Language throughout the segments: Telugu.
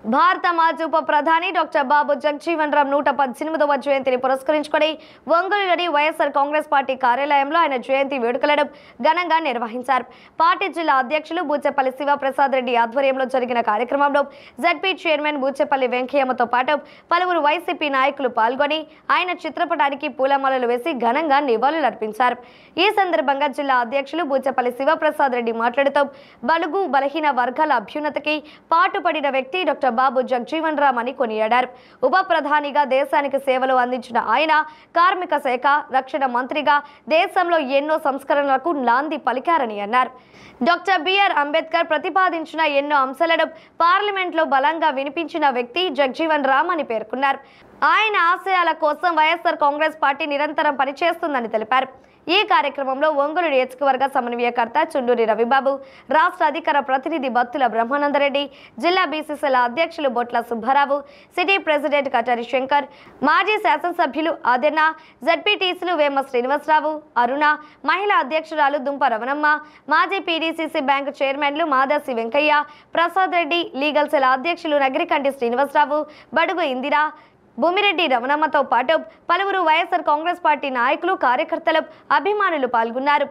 భారత మాజీ ఉప ప్రధాని డాక్టర్ బాబు జగజీవన్ రామ్ 118వ జయంతిని పురస్కరించుకొని ఒంగోలులోని వైఎస్ఆర్ కాంగ్రెస్ పార్టీ కార్యాలయంలో ఆయన జయంతి వేడుకలను ఘనంగా నిర్వహించారు. పార్టీ జిల్లా అధ్యక్షులు బూచేపల్లి శివప్రసాద్ రెడ్డి ఆధ్వర్యంలో జరిగిన కార్యక్రమంలో జడ్పీ చైర్మన్ బూచేపల్లి వెంకయ్యతో పాటు పలువురు వైసీపీ నాయకులు పాల్గొని ఆయన చిత్రపటానికి పూలమాలలు వేసి ఘనంగా నివాళులర్పించారు. ఈ సందర్భంగా జిల్లా అధ్యక్షులు బూచేపల్లి శివప్రసాద్ రెడ్డి మాట్లాడుతూ బలుగు బలహీన వర్గాల అభ్యున్నతికి పాటుపడిన వ్యక్తి డాక్టర్ బాబు జగజీవన్ రామ్ అని కొనియాడారు. ఉప ప్రధానిగా దేశానికి సేవలు అందించిన ఆయన కార్మిక శాఖ, రక్షణ మంత్రిగా దేశంలో ఎన్నో సంస్కరణలకు నాంది పలికారని అన్నారు. డాక్టర్ బిఆర్ అంబేద్కర్ ప్రతిపాదించిన ఎన్నో అంశాలను పార్లమెంట్లో బలంగా వినిపించిన వ్యక్తి జగజీవన్ రామ్ అని పేర్కొన్నారు. ఆయన ఆశయాల కోసం వైఎస్ఆర్ కాంగ్రెస్ పార్టీ నిరంతరం పనిచేస్తుందని తెలిపారు. ఈ కార్యక్రమంలో ఒంగోలు నియోజకవర్గ సమన్వయకర్త చుండూరి రవిబాబు, రాష్ట్ర అధికార ప్రతినిధి బత్తుల బ్రహ్మానందరెడ్డి, జిల్లా బీసీసీల అధ్యక్షులు బొట్ల సుబ్బారావు, సిటీ ప్రెసిడెంట్ కటారి శంకర్, మాజీ శాసనసభ్యులు ఆదెన్న, జడ్పీటీసీలు వేమ శ్రీనివాసరావు, అరుణ, మహిళా అధ్యక్షురాలు దుంప రవణమ్మ, మాజీ పీడీసీసీ బ్యాంకు చైర్మన్లు మాదర్సి వెంకయ్య, ప్రసాద్ రెడ్డి, లీగల్ సెల్ అధ్యక్షులు నగిరికంటి శ్రీనివాసరావు, బడుగు ఇందిరా, భూమిరెడ్డి రమణమ్మతో పాటు పలువురు వైఎస్ఆర్ కాంగ్రెస్ పార్టీ నాయకులు, కార్యకర్తలు, అభిమానులు పాల్గొన్నారు.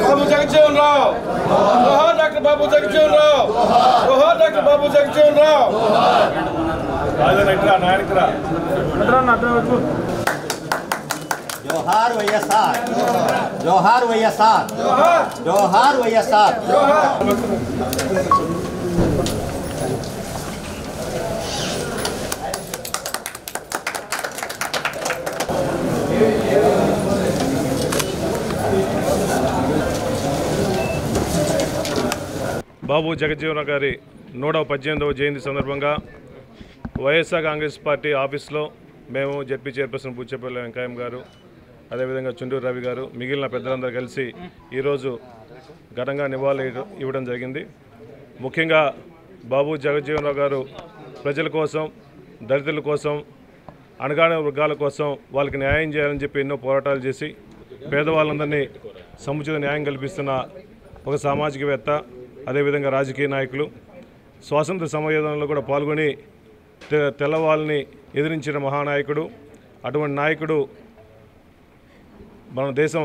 బాబు జగజీవన్ రామ్, డాక్టర్ బాబు జగజీవన్ రామ్, డాక్టర్ బాబు జగజీవన్ రామ్. జోహార్ వైఎస్ఆర్, జోహార్ వైఎస్ఆర్, జోహార్ వైఎస్ఆర్. బాబు జగజీవన్ గారి 118వ జయంతి సందర్భంగా వైఎస్ఆర్ కాంగ్రెస్ పార్టీ ఆఫీస్లో మేము జడ్పీ చైర్పర్సన్ బూచేపల్లి వెంకయ్య గారు, అదేవిధంగా చుండూరు రవి గారు, మిగిలిన పెద్దలందరూ కలిసి ఈరోజు ఘనంగా నివాళులు ఇవ్వడం జరిగింది. ముఖ్యంగా బాబు జగజీవన్ రావు గారు ప్రజల కోసం, దళితుల కోసం, అణగారిన వర్గాల కోసం వాళ్ళకి న్యాయం చేయాలని చెప్పి ఎన్నో పోరాటాలు చేసి పేదవాళ్ళందరినీ సముచిత న్యాయం కల్పిస్తున్న ఒక సామాజికవేత్త, అదేవిధంగా రాజకీయ నాయకులు. స్వాతంత్ర సమయోధనలో కూడా పాల్గొని తెల్లవాళ్ళని ఎదిరించిన మహానాయకుడు. అటువంటి నాయకుడు మన దేశం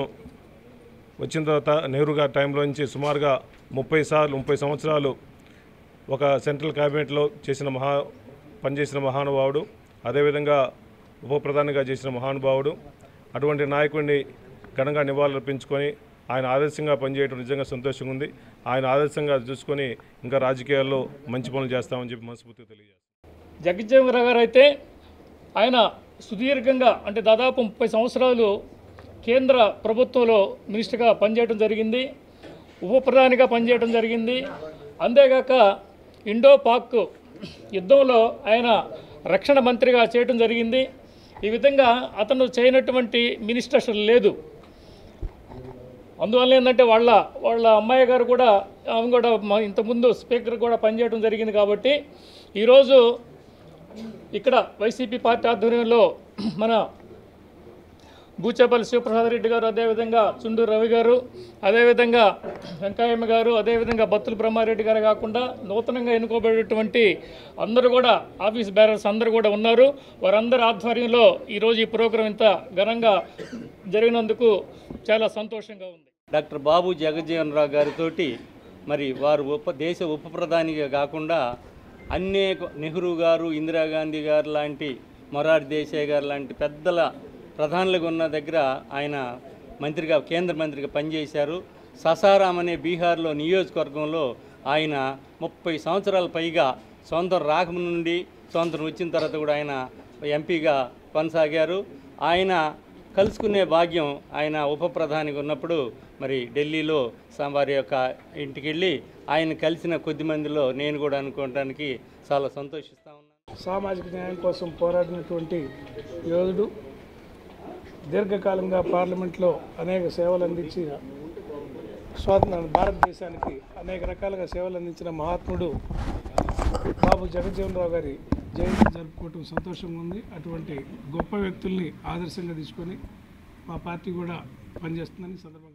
వచ్చిన తర్వాత నెహ్రూ గారి టైంలో నుంచి సుమారుగా 30 సంవత్సరాలు ఒక సెంట్రల్ క్యాబినెట్లో పనిచేసిన మహానుభావుడు, అదేవిధంగా ఉప ప్రధానిగా చేసిన మహానుభావుడు. అటువంటి నాయకుడిని ఘనంగా నివాళులర్పించుకొని ఆయన ఆదర్శంగా పనిచేయడం నిజంగా సంతోషంగా ఉంది. ఆయన ఆదర్శంగా చూసుకొని ఇంకా రాజకీయాల్లో మంచి పనులు చేస్తామని చెప్పి మనస్ఫూర్తిగా తెలియజేస్తాం. జగజీవన్ రావు గారు అయితే ఆయన సుదీర్ఘంగా అంటే దాదాపు 30 సంవత్సరాలు కేంద్ర ప్రభుత్వంలో మినిస్టర్గా పనిచేయడం జరిగింది, ఉప ప్రధానిగా పనిచేయడం జరిగింది. అంతేగాక ఇండో పాక్ యుద్ధంలో ఆయన రక్షణ మంత్రిగా చేయడం జరిగింది. ఈ విధంగా అతను చేయనటువంటి మినిస్టర్ అసలు లేదు. అందువల్ల ఏంటంటే వాళ్ళ అమ్మాయి గారు కూడా ఆమె కూడా ఇంతకుముందు స్పీకర్ కూడా పనిచేయడం జరిగింది. కాబట్టి ఈరోజు ఇక్కడ వైసీపీ పార్టీ ఆధ్వర్యంలో మన బూచేపల్లి శివప్రసాద్ రెడ్డి గారు, అదేవిధంగా చుండూరు రవి గారు, అదేవిధంగా వెంకయ్యమ్మ గారు, అదేవిధంగా బత్తుల బ్రహ్మారెడ్డి గారు కాకుండా నూతనంగా ఎన్నుకోబడేటువంటి అందరూ కూడా ఆఫీస్ బేరర్స్ అందరూ కూడా ఉన్నారు. వారందరి ఆధ్వర్యంలో ఈరోజు ఈ ప్రోగ్రాం ఇంత ఘనంగా జరిగినందుకు చాలా సంతోషంగా ఉంది. డాక్టర్ బాబు జగజీవన్ రావు గారితో మరి వారు దేశ ఉప ప్రధానిగా కాకుండా అనేక నెహ్రూ గారు, ఇందిరాగాంధీ గారు లాంటి, మొరార్జీ దేశాయ్ గారు లాంటి పెద్దల ప్రధానులుగా ఉన్న దగ్గర ఆయన మంత్రిగా, కేంద్ర మంత్రిగా పనిచేశారు. ససారాం అనే బీహార్లో నియోజకవర్గంలో ఆయన 30 సంవత్సరాల పైగా స్వాతంత్రం రాకముందు స్వాతంత్రం వచ్చిన తర్వాత కూడా ఆయన ఎంపీగా కొనసాగారు. ఆయన కలుసుకునే భాగ్యం ఆయన ఉప ప్రధానిగా ఉన్నప్పుడు మరి ఢిల్లీలో వారి యొక్క ఇంటికి వెళ్ళి ఆయన కలిసిన కొద్ది మందిలో నేను కూడా అనుకోవడానికి చాలా సంతోషిస్తా ఉన్నాను. సామాజిక న్యాయం కోసం పోరాడినటువంటి యోధుడు, దీర్ఘకాలంగా పార్లమెంట్లో అనేక సేవలు అందించి భారతదేశానికి అనేక రకాలుగా సేవలు అందించిన మహాత్ముడు బాబు జగజ్జీవన్ రావు గారి జయంతి జరుపుకోవటం సంతోషంగా ఉంది. అటువంటి గొప్ప వ్యక్తుల్ని ఆదర్శంగా తీసుకొని మా పార్టీ కూడా పనిచేస్తుందని సందర్భంగా